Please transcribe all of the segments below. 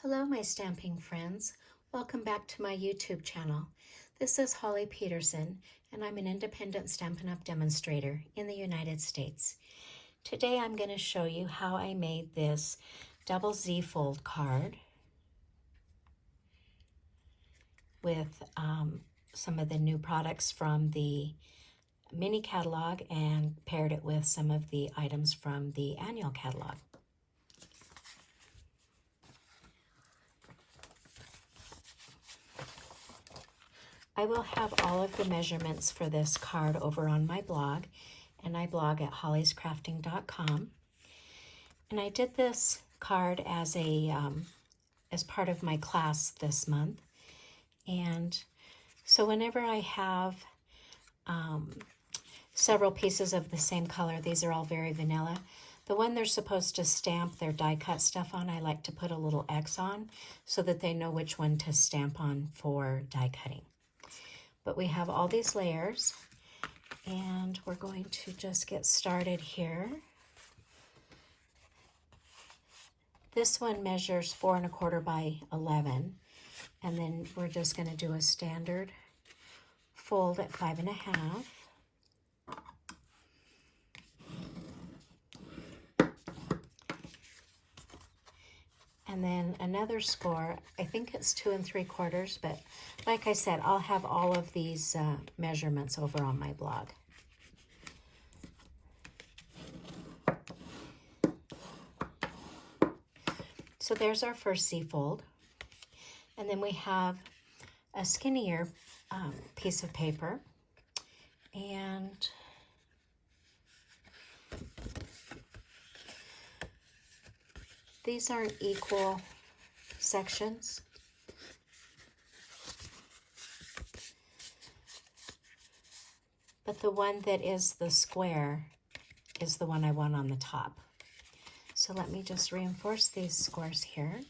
Hello, my stamping friends. Welcome back to my YouTube channel. This is Holly Peterson, and I'm an independent Stampin' Up! Demonstrator in the United States. Today I'm going to show you how I made this double Z fold card with some of the new products from the mini catalog and paired it with some of the items from the annual catalog. I will have all of the measurements for this card over on my blog, and I blog at hollyscrafting.com. And I did this card as part of my class this month. And so whenever I have several pieces of the same color, these are all very vanilla. The one they're supposed to stamp their die cut stuff on, I like to put a little X on so that they know which one to stamp on for die cutting. But we have all these layers, and we're going to just get started here. This one measures 4 1/4 by 11, and then we're just going to do a standard fold at 5 1/2. And then another score, I think it's 2 3/4, but like I said, I'll have all of these measurements over on my blog. So there's our first Z fold. And then we have a skinnier piece of paper. And these aren't equal sections. But the one that is the square is the one I want on the top. So let me just reinforce these scores here.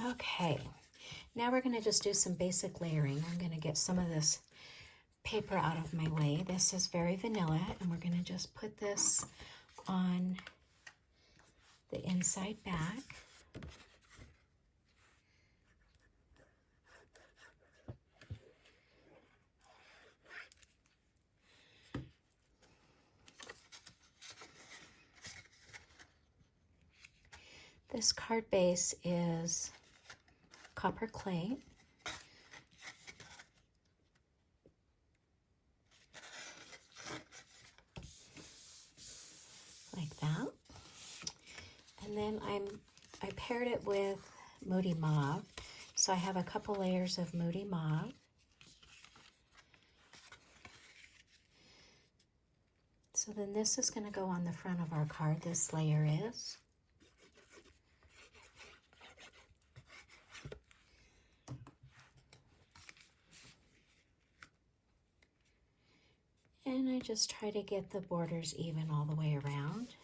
Okay. Now we're going to just do some basic layering. I'm going to get some of this paper out of my way. This is very vanilla, and we're going to just put this on the inside back. This card base is copper clay. Like that. And then I paired it with Moody Mauve. So I have a couple layers of Moody Mauve. So then this is going to go on the front of our card, this layer is. And I just try to get the borders even all the way around.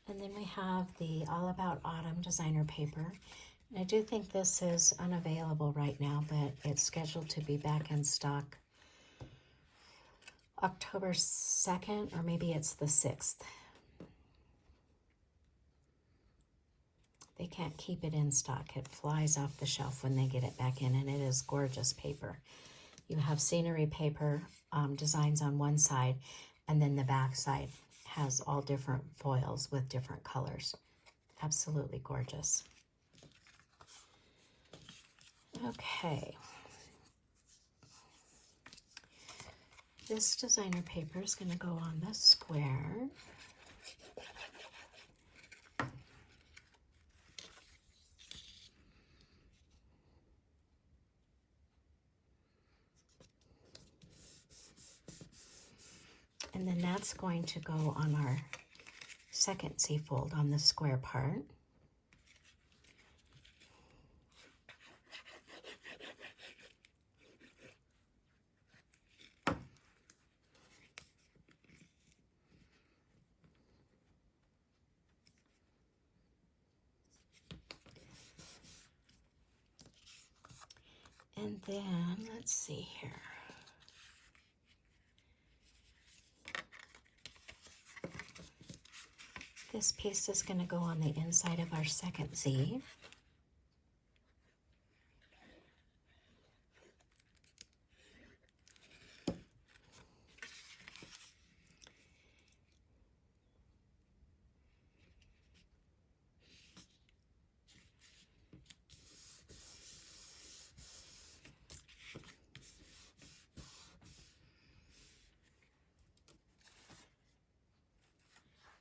And then we have the All About Autumn designer paper. And I do think this is unavailable right now, but it's scheduled to be back in stock October 2nd, or maybe it's the 6th. They can't keep it in stock. It flies off the shelf when they get it back in, and it is gorgeous paper. You have scenery paper designs on one side, and then the back side has all different foils with different colors. Absolutely gorgeous. Okay. This designer paper is going to go on the square. And then that's going to go on our second Z fold on the square part. And then, let's see here. This piece is going to go on the inside of our second Z.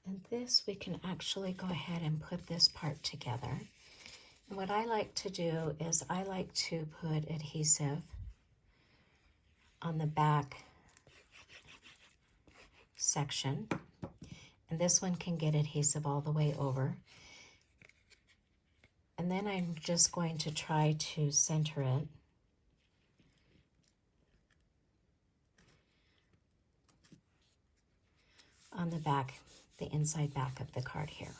And this, we can actually go ahead and put this part together. And what I like to do is I like to put adhesive on the back section. And this one can get adhesive all the way over. And then I'm just going to try to center it. On the back, the inside back of the card here.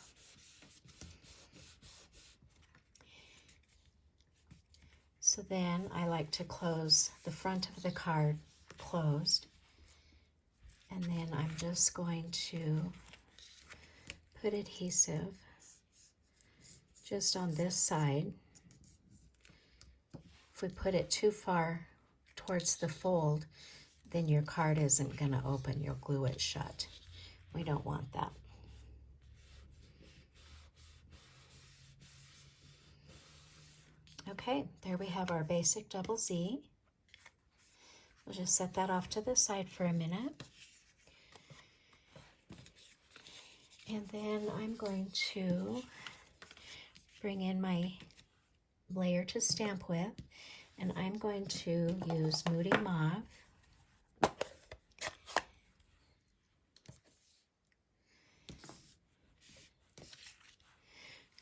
So then I like to close the front of the card closed. And then I'm just going to put adhesive just on this side. If we put it too far towards the fold, then your card isn't going to open. You'll glue it shut. We don't want that. Okay, there we have our basic double Z. We'll just set that off to the side for a minute. And then I'm going to bring in my layer to stamp with, and I'm going to use Moody Mauve.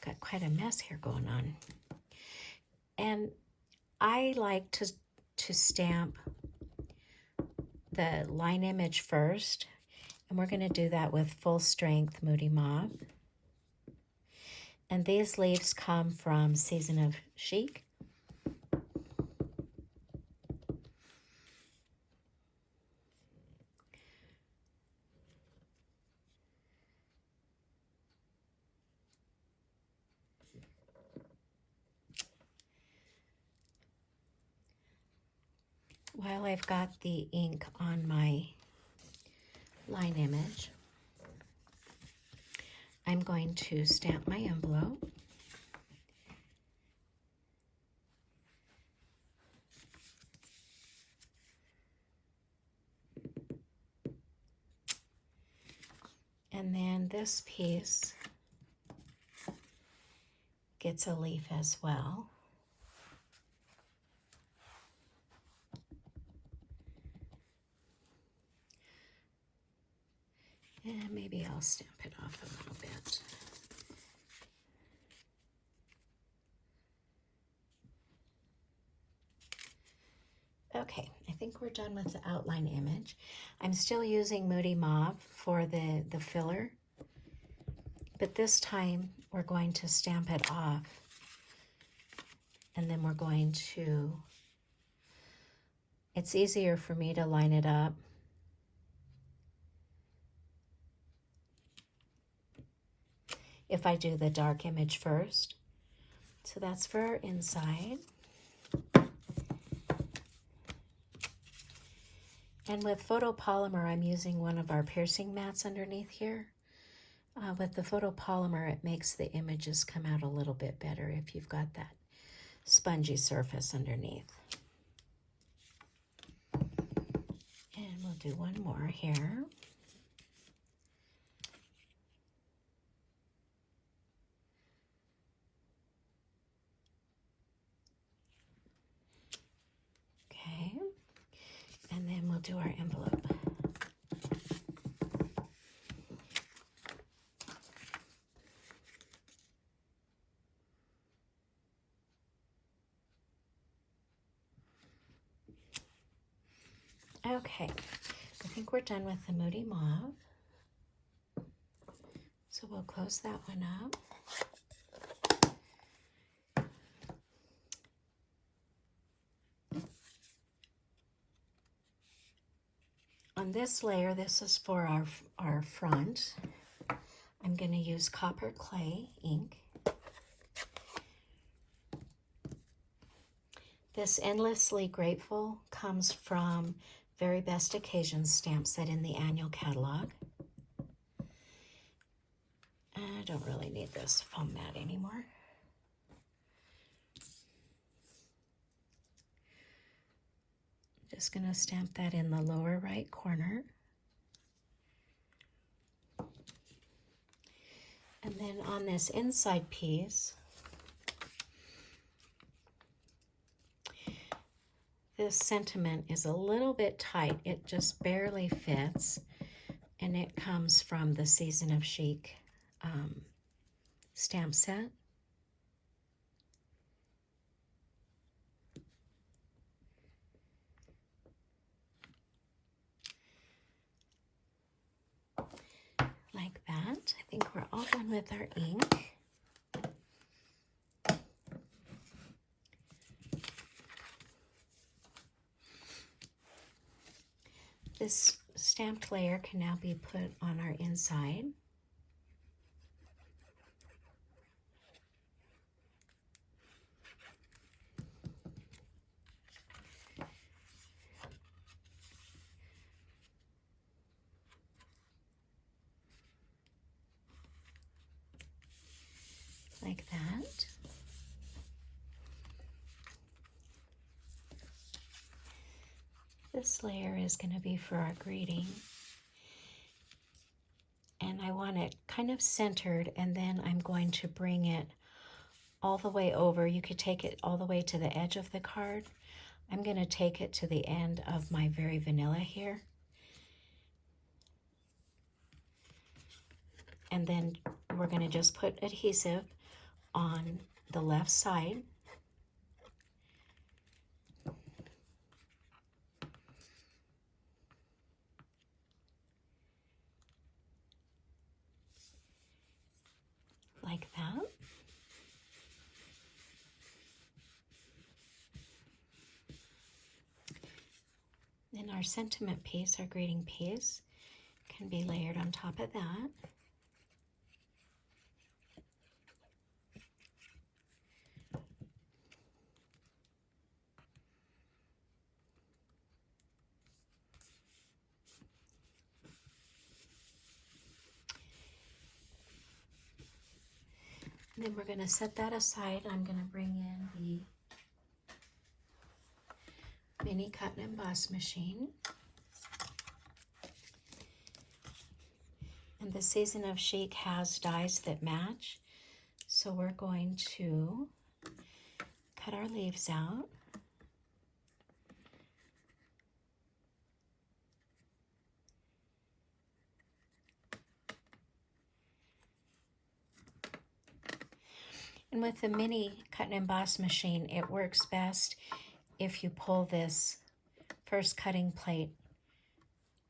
Got quite a mess here going on. And I like to stamp the line image first, and we're going to do that with Full Strength Moody Mauve. And these leaves come from Season of Chic. While I've got the ink on my line image, I'm going to stamp my envelope. And then this piece gets a leaf as well. And maybe I'll stamp it off a little bit. Okay, I think we're done with the outline image. I'm still using Moody Mauve for the filler, but this time we're going to stamp it off, and then we're going to, it's easier for me to line it up. If I do the dark image first. So that's for our inside. And with photopolymer, I'm using one of our piercing mats underneath here. With the photopolymer, it makes the images come out a little bit better if you've got that spongy surface underneath. And we'll do one more here. Okay, and then we'll do our envelope. Okay, I think we're done with the Moody Mauve. So we'll close that one up. this layer, this is for our front. I'm going to use copper clay ink. This Endlessly Grateful comes from Very Best Occasions stamp set in the annual catalog. I don't really need this foam mat anymore. Just going to stamp that in the lower right corner. And then on this inside piece, this sentiment is a little bit tight. It just barely fits, and it comes from the Season of Chic stamp set. Like that. I think we're all done with our ink. This stamped layer can now be put on our inside. Like that. This layer is going to be for our greeting. And I want it kind of centered, and then I'm going to bring it all the way over. You could take it all the way to the edge of the card. I'm going to take it to the end of my Very Vanilla here. And then we're going to just put adhesive on the left side. Like that. Then our sentiment piece, our greeting piece, can be layered on top of that. And then we're going to set that aside. I'm going to bring in the mini cut and emboss machine. And the Season of Chic has dies that match. So we're going to cut our leaves out. And with the mini cut and emboss machine, it works best if you pull this first cutting plate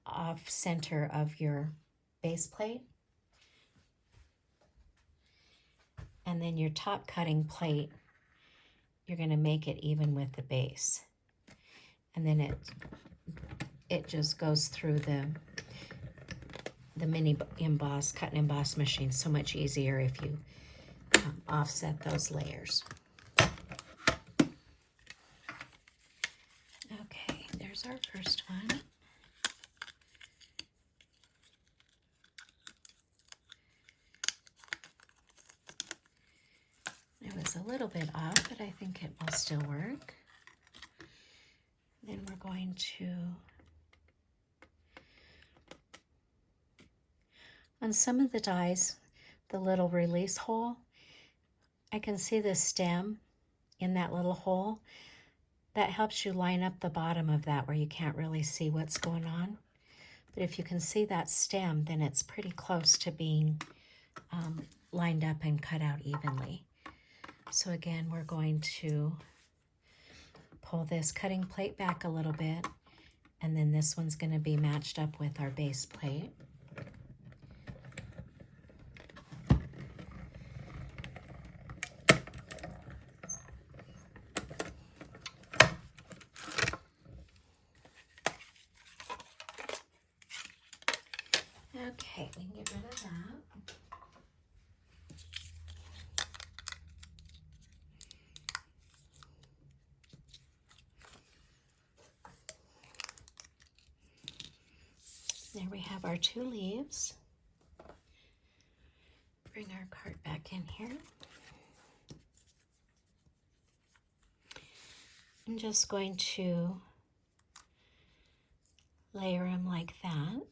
off center of your base plate. And then your top cutting plate, you're going to make it even with the base. And then it just goes through the mini emboss, cut and emboss machine so much easier if you offset those layers. Okay, there's our first one. It was a little bit off, but I think it will still work. Then we're going to, on some of the dies, the little release hole, I can see the stem in that little hole. That helps you line up the bottom of that where you can't really see what's going on. But if you can see that stem, then it's pretty close to being lined up and cut out evenly. So again, we're going to pull this cutting plate back a little bit, and then this one's going to be matched up with our base plate. Okay, we can get rid of that. There we have our 2 leaves. Bring our card back in here. I'm just going to layer them like that.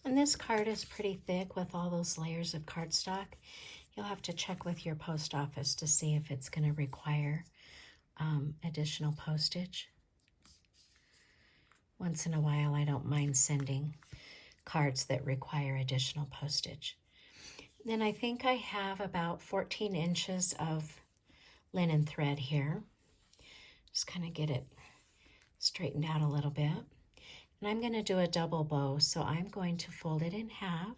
And this card is pretty thick with all those layers of cardstock. You'll have to check with your post office to see if it's going to require additional postage. Once in a while, I don't mind sending cards that require additional postage. Then I think I have about 14 inches of linen thread here. Just kind of get it straightened out a little bit. And I'm going to do a double bow, so I'm going to fold it in half.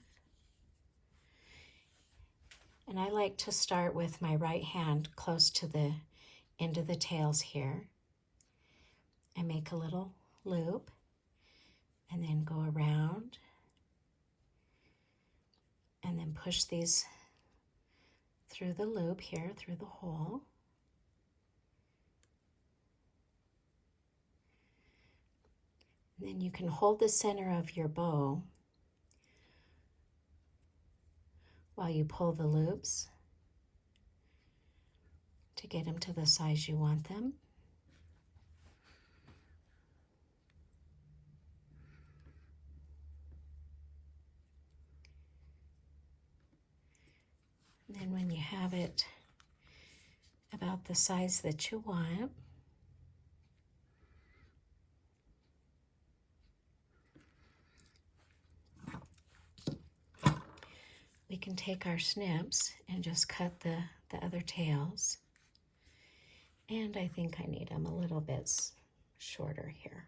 And I like to start with my right hand close to the end of the tails here. I make a little loop and then go around and then push these through the loop here, through the hole. And then you can hold the center of your bow while you pull the loops to get them to the size you want them. And then when you have it about the size that you want, we can take our snips and just cut the other tails. And I think I need them a little bit shorter here.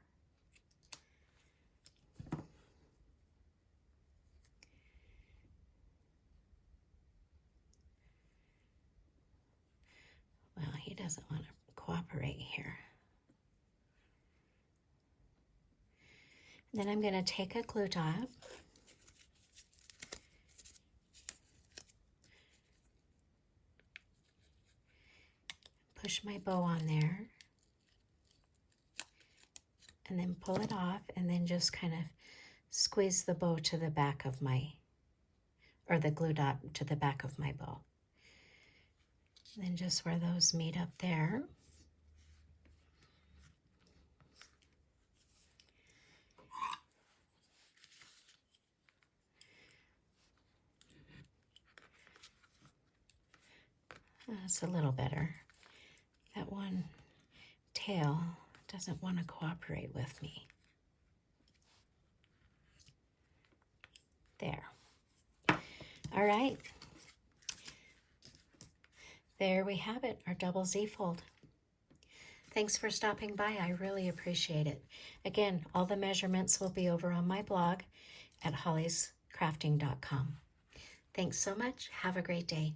Well, he doesn't want to cooperate here. And then I'm going to take a glue dot, push my bow on there, and then pull it off, and then just kind of squeeze the bow to the back of my, or the glue dot to the back of my bow. And then just where those meet up there. That's a little better. That one tail doesn't want to cooperate with me. There. All right. There we have it, our double Z fold. Thanks for stopping by. I really appreciate it. Again, all the measurements will be over on my blog at hollyscrafting.com. Thanks so much. Have a great day.